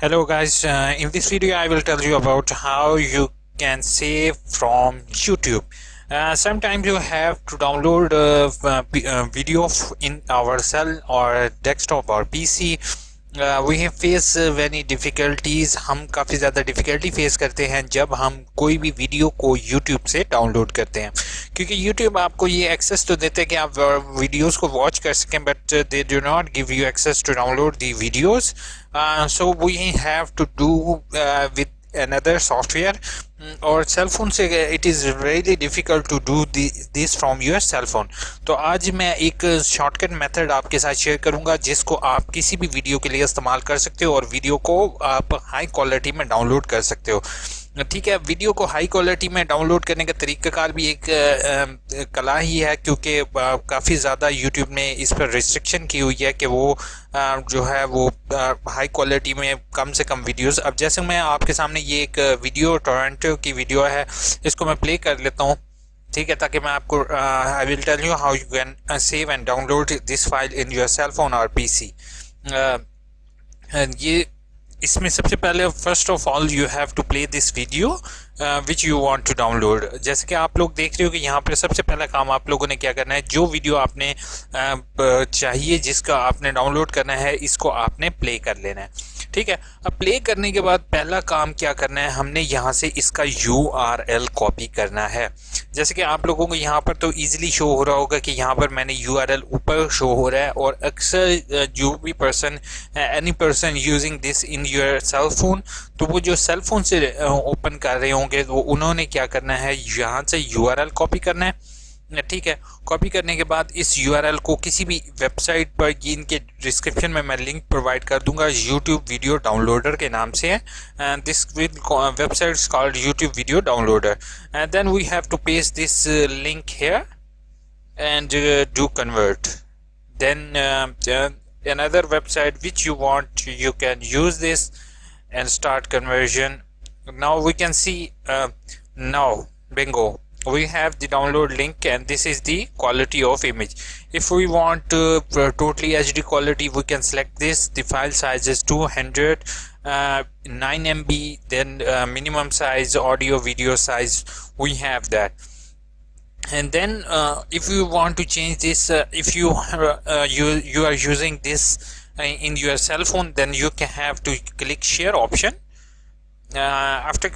Hello guys, in this video I will tell you about how you can save from YouTube. Sometimes you have to download video in our cell or desktop or PC. We have face many difficulties. हम काफ़ी ज़्यादा difficulty face करते हैं जब हम कोई भी video को YouTube से डाउनलोड करते हैं, क्योंकि YouTube आपको ये एक्सेस तो देते हैं कि आप वीडियोस को वॉच कर सकें, but they do not give you access to download the videos. So we have to do with another software और सेल फोन से it is really difficult to do this from your cell phone. तो आज मैं एक shortcut method आपके साथ share करूंगा जिसको आप किसी भी वीडियो के लिए इस्तेमाल कर सकते हो और वीडियो को आप हाई क्वालिटी में डाउनलोड कर सकते हो. ठीक है, वीडियो को हाई क्वालिटी में डाउनलोड करने का तरीक़ाकार भी एक कला ही है, क्योंकि काफ़ी ज़्यादा यूट्यूब ने इस पर रिस्ट्रिक्शन की हुई है कि वो जो है वो हाई क्वालिटी में कम से कम वीडियोस. अब जैसे मैं आपके सामने ये एक वीडियो टोरंटो की वीडियो है, इसको मैं प्ले कर लेता हूँ. ठीक है, ताकि मैं आपको I will tell you how you can save and download this file in your cell phone और पीसी. ये इसमें सबसे पहले first of all you have to play this video which you want to download. जैसे कि आप लोग देख रहे हो कि यहाँ पर सबसे पहला काम आप लोगों ने क्या करना है, जो वीडियो आपने चाहिए जिसका आपने डाउनलोड करना है, इसको आपने प्ले कर लेना है. ठीक है, अब प्ले करने के बाद पहला काम क्या करना है, हमने यहाँ से इसका URL कॉपी करना है. जैसे कि आप लोगों को यहाँ पर तो इजीली शो हो रहा होगा कि यहाँ पर मैंने URL ऊपर शो हो रहा है, और अक्सर जो भी person any person using this in your cell phone, तो वो जो सेल फोन से ओपन कर रहे होंगे तो उन्होंने क्या करना है, यहाँ से URL कॉपी करना है. ठीक है, कॉपी करने के बाद इस URL को किसी भी वेबसाइट पर, इनके डिस्क्रिप्शन में मैं लिंक प्रोवाइड कर दूंगा, YouTube वीडियो डाउनलोडर के नाम से है. This website is called YouTube video downloader. And then we have to paste this link here and do convert. Then another website which you want, you can use this and start conversion. Now we can see now bingo, we have the download link and this is the quality of image. If we want totally HD quality, we can select this. The file size is 200 9 MB. Then minimum size audio video size, we have that. And then if you want to change this, if you you are using this in your cell phone, then you can have to click share option. After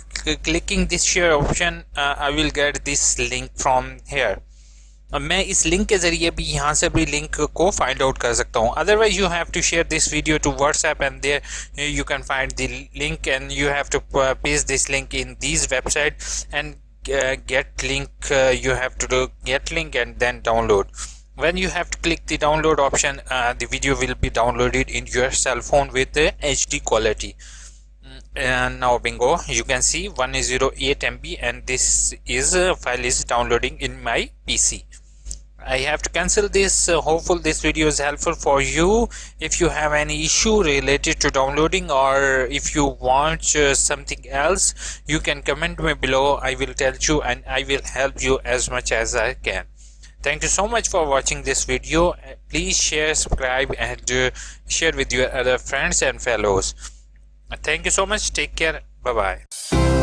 clicking this share option, I will get this link from here. मैं इस link के ज़रिए भी यहाँ से भी link को find out कर सकता हूँ. Otherwise you have to share this video to WhatsApp and there you can find the link and you have to paste this link in this website and get link. You have to do get link and then download. When you have to click the download option, the video will be downloaded in your cell phone with the HD quality. And now bingo, you can see 108 MB and this is file is downloading in my PC. I have to cancel this. Hopefully this video is helpful for you. If you have any issue related to downloading, or if you want something else, you can comment me below. I will tell you and I will help you as much as I can. Thank you so much for watching this video. Please share, subscribe and share with your other friends and fellows. Thank you so much. Take care. Bye bye.